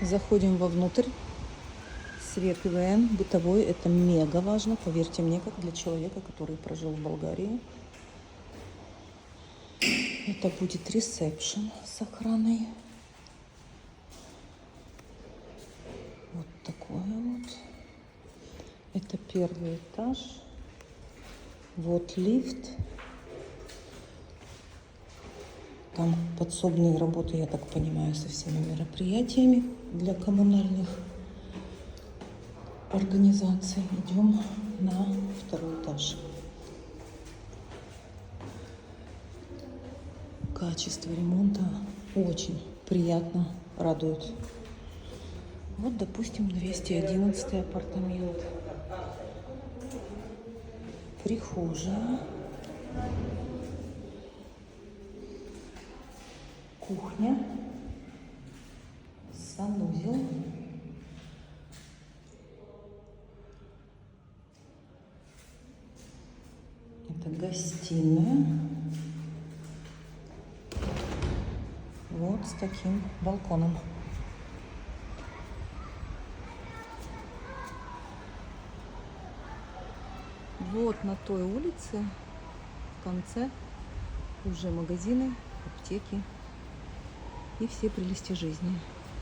Заходим вовнутрь. Свет ИВН, бытовой, это мега важно, поверьте мне, как для человека, который прожил в Болгарии. Это будет ресепшн с охраной. Вот такое вот. Это первый этаж. Вот лифт. Там подсобные работы, я так понимаю, со всеми мероприятиями для коммунальных организаций. Идем на второй этаж. Качество ремонта очень приятно радует. Вот, допустим, 211 апартамент. Прихожая. Кухня. Санузел. Это гостиная. Вот с таким балконом. Вот на той улице в конце уже магазины, аптеки и все прелести жизни.